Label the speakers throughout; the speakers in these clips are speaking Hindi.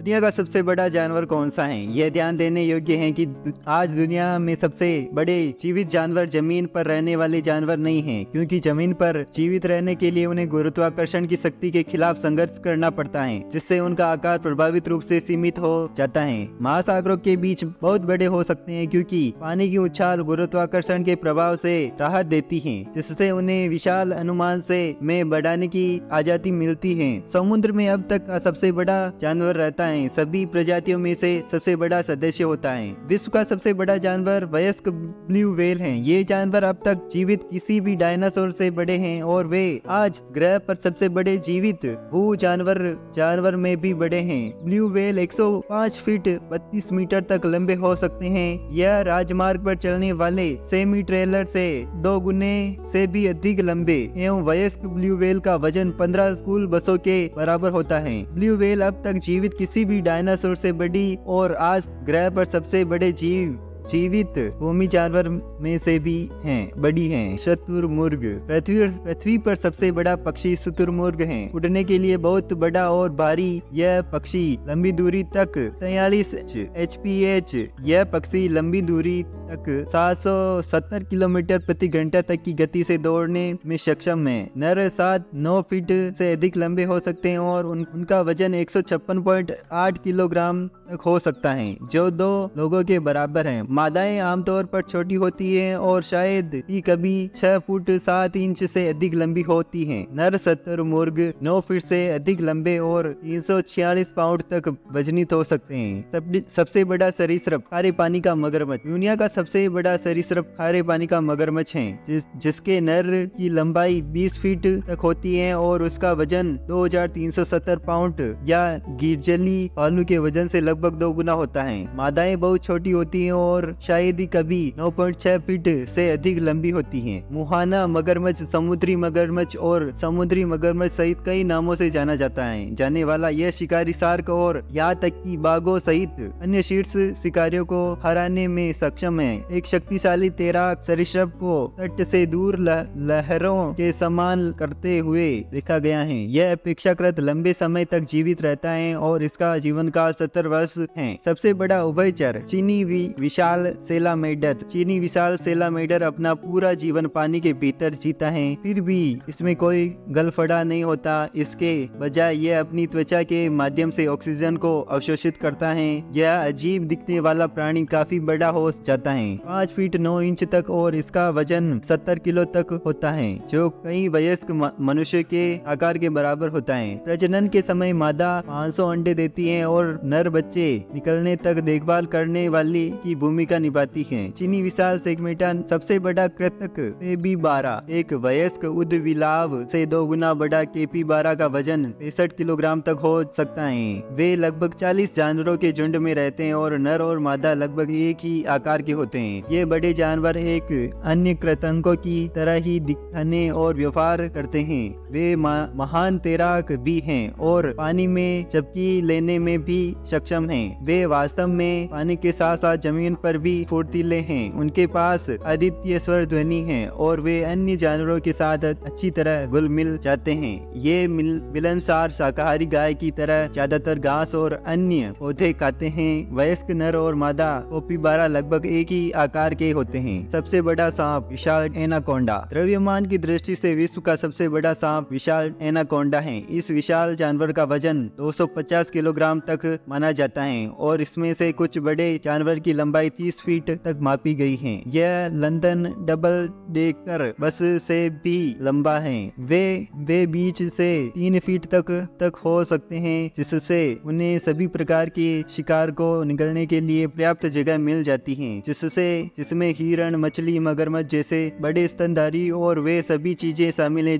Speaker 1: दुनिया का सबसे बड़ा जानवर कौन सा है? यह ध्यान देने योग्य है कि आज दुनिया में सबसे बड़े जीवित जानवर जमीन पर रहने वाले जानवर नहीं हैं, क्योंकि जमीन पर जीवित रहने के लिए उन्हें गुरुत्वाकर्षण की शक्ति के खिलाफ संघर्ष करना पड़ता है, जिससे उनका आकार प्रभावित रूप से सीमित हो जाता है। महासागरों के बीच बहुत बड़े हो सकते हैं, क्योंकि पानी की उछाल गुरुत्वाकर्षण के प्रभाव से राहत देती है, जिससे उन्हें विशाल अनुमान से में बढ़ाने की आजादी मिलती है। समुद्र में अब तक का सबसे बड़ा जानवर रहता है, सभी प्रजातियों में से सबसे बड़ा सदस्य होता है। विश्व का सबसे बड़ा जानवर वयस्क ब्लू व्हेल है। ये जानवर अब तक जीवित किसी भी डायनासोर से बड़े हैं और वे आज ग्रह पर सबसे बड़े जीवित भू जानवर में भी बड़े हैं। ब्लू व्हेल 105 फीट 32 मीटर तक लंबे हो सकते हैं। यह राजमार्ग पर चलने वाले सेमी ट्रेलर से 2 गुने से भी अधिक लंबे एवं वयस्क ब्लू व्हेल का वजन 15 स्कूल बसों के बराबर होता है। ब्लू व्हेल अब तक जीवित किसी भी डायनासोर से बड़ी और आज ग्रह पर सबसे बड़े जीवित भूमि जानवर में से भी बड़ी हैं। शुतुरमुर्ग पृथ्वी पर सबसे बड़ा पक्षी शुतुरमुर्ग है। उड़ने के लिए बहुत बड़ा और भारी यह पक्षी लंबी दूरी तक 43 HPH यह पक्षी लंबी दूरी तक 770 किलोमीटर प्रति घंटा तक की गति से दौड़ने में सक्षम है। नर 7-9 फीट से अधिक लंबे हो सकते हैं और उनका वजन 156.8 किलोग्राम तक हो सकता है, जो 2 लोगों के बराबर है। मादाएं आमतौर पर छोटी होती हैं और शायद ही कभी 6 फुट 7 इंच से अधिक लंबी होती हैं। नर शुतुरमुर्ग 9 फीट से अधिक लंबे और 346 पाउंड तक वजनित हो सकते हैं। सबसे बड़ा सरीसृप खारे पानी का मगरमच्छ। दुनिया का सबसे बड़ा सरीसृप खारे पानी का मगरमच्छ है, जिसके नर की लंबाई 20 फीट तक होती है और उसका वजन 2370 पाउंड या गिरजली भालू के वजन से लगभग 2 गुना होता है। मादाएं बहुत छोटी होती हैं और शायद ही कभी 9.6 फीट से अधिक लंबी होती हैं। मुहाना मगरमच्छ, समुद्री मगरमच्छ और समुद्री मगरमच्छ सहित कई नामों से जाने वाला यह शिकारी शार्क और यहाँ तक कि बाघों सहित अन्य शीर्ष शिकारियों को हराने में सक्षम है। एक शक्तिशाली तैराक सरीसृप को तट से दूर लहरों के समान करते हुए देखा गया है। यह अपेक्षाकृत लंबे समय तक जीवित रहता है और इसका जीवन काल 70 वर्ष है। सबसे बड़ा उभयचर चीनी विशाल सैलामेंडर अपना पूरा जीवन पानी के भीतर जीता है, फिर भी इसमें कोई गलफड़ा नहीं होता। इसके बजाय यह अपनी त्वचा के माध्यम से ऑक्सीजन को अवशोषित करता है। यह अजीब दिखने वाला प्राणी काफी बड़ा हो जाता है, 5 फीट 9 इंच तक, और इसका वजन 70 किलो तक होता है, जो कई वयस्क मनुष्य के आकार के बराबर होता है। प्रजनन के समय मादा 500 अंडे देती है और नर बच्चे निकलने तक देखभाल करने वाली की भूमिका निभाती है। चीनी विशाल सेगमेंटा सबसे बड़ा कृंतक कैपिबारा, एक वयस्क उदबिलाव से 2 गुना बड़ा कैपिबारा का वजन 65 किलोग्राम तक हो सकता है। वे लगभग 40 जानवरों के झुंड में रहते हैं और नर और मादा लगभग एक ही आकार के होते हैं। ये बड़े जानवर एक अन्य कृंतकों की तरह ही दिखने और व्यवहार करते हैं। वे महान तैराक भी हैं और पानी में झपकी लेने में भी सक्षम हैं। वे वास्तव में पानी के साथ साथ जमीन पर भी फुर्तीले हैं। उनके पास अद्वितीय स्वर ध्वनि है और वे अन्य जानवरों के साथ अच्छी तरह घुल मिल जाते हैं। ये मिलनसार शाकाहारी गाय की तरह ज्यादातर घास और अन्य पौधे खाते हैं। वयस्क नर और मादा कैपिबारा लगभग एक ही आकार के होते हैं। सबसे बड़ा सांप विशाल एनाकोंडा। द्रव्यमान की दृष्टि से विश्व का सबसे बड़ा सांप विशाल एनाकोंडा है। इस विशाल जानवर का वजन 250 किलोग्राम तक माना जाता है और इसमें से कुछ बड़े जानवर की लंबाई 30 फीट तक मापी गई है। यह लंदन डबल डेकर बस से भी लंबा है। वे बीच से 3 फीट तक हो सकते हैं, जिससे उन्हें सभी प्रकार के शिकार को निगलने के लिए पर्याप्त जगह मिल जाती है, जिसमें हिरण, मछली, मगरमच्छ जैसे बड़े स्तनधारी और वे सभी चीजें शामिल हैं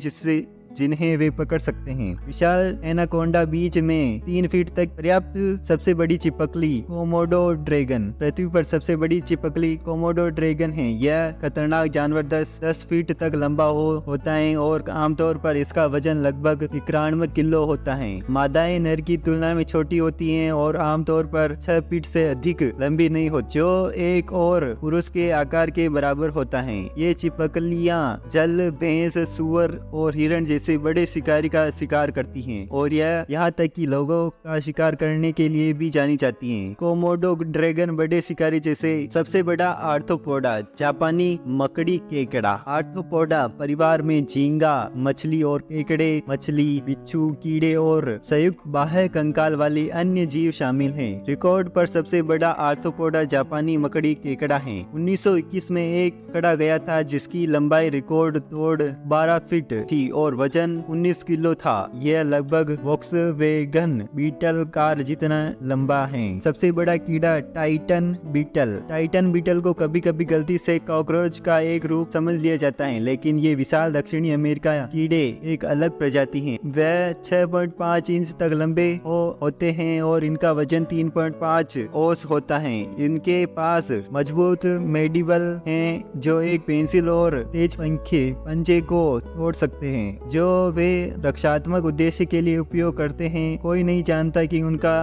Speaker 1: जिन्हें वे पकड़ सकते हैं। विशाल एनाकोंडा बीच में 3 फीट तक पर्याप्त। सबसे बड़ी चिपकली कोमोडो ड्रैगन। पृथ्वी पर सबसे बड़ी चिपकली कोमोडो ड्रैगन है। यह खतरनाक जानवर 10 फीट तक लंबा होता है और आमतौर पर इसका वजन लगभग 91 किलो होता है। मादाएं नर की तुलना में छोटी होती हैं और आमतौर पर 6 फीट से अधिक लंबी नहीं होती, जो एक और पुरुष के आकार के बराबर होता है। ये चिपकलियां जल, भैंस, सुअर और हिरण जैसे बड़े शिकारी का शिकार करती हैं और यह यहाँ तक कि लोगों का शिकार करने के लिए भी जानी जाती हैं। कोमोडो ड्रैगन बड़े शिकारी जैसे सबसे बड़ा आर्थ्रोपोडा, जापानी मकड़ी केकड़ा। आर्थ्रोपोडा परिवार में झींगा मछली और केकड़े मछली, बिच्छू, कीड़े और संयुक्त बाह्य कंकाल वाले अन्य जीव शामिल हैं। रिकॉर्ड पर सबसे बड़ा आर्थ्रोपोडा जापानी मकड़ी केकड़ा है। 1921 में एक पकड़ा गया था जिसकी लंबाई रिकॉर्ड तोड़ 12 फीट थी और वजन 19 किलो था। यह लगभग वोक्सवैगन बीटल कार जितना लंबा है। सबसे बड़ा कीड़ा टाइटन बीटल। टाइटन बीटल को कभी कभी गलती से कॉकरोच का एक रूप समझ लिया जाता है, लेकिन ये विशाल दक्षिणी अमेरिका कीड़े एक अलग प्रजाति हैं। वह 6.5 इंच तक लंबे होते हैं और इनका वजन 3.5 औंस होता है। इनके पास मजबूत मैंडिबल हैं जो एक पेंसिल और तेज पंजे को तोड़ सकते हैं, जो वे रक्षात्मक उद्देश्य के लिए उपयोग करते हैं। कोई नहीं जानता कि उनका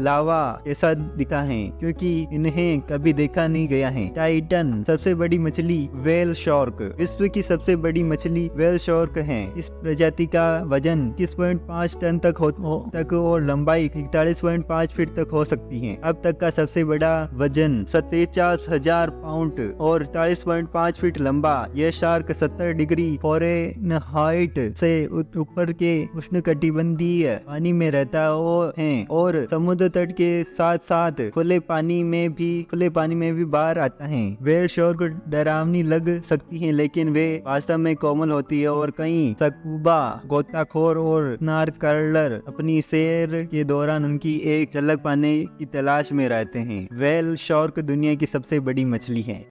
Speaker 1: लावा कैसा दिखता है क्योंकि इन्हें कभी देखा नहीं गया है। टाइटन सबसे बड़ी मछली व्हेल शार्क। विश्व की सबसे बड़ी मछली व्हेल शार्क है। इस प्रजाति का वजन 21.5 टन तक और लंबाई 41.5 फीट तक हो सकती है। अब तक का सबसे बड़ा वजन 47,000 पाउंड और 43.5 फीट लंबा। यह शार्क 70 डिग्री फ़ारेनहाइट से ऊपर के उष्णकटिबंधीय पानी में रहता है और समुद्र तट के साथ साथ खुले पानी में भी बाहर आता है। व्हेल शार्क डरावनी लग सकती है, लेकिन वे वास्तव में कोमल होती है और कई स्कूबा गोताखोर और स्नार्क कर्लर अपनी सैर के दौरान उनकी एक झलक पाने की तलाश में रहते हैं। व्हेल शार्क दुनिया की सबसे बड़ी मछली है।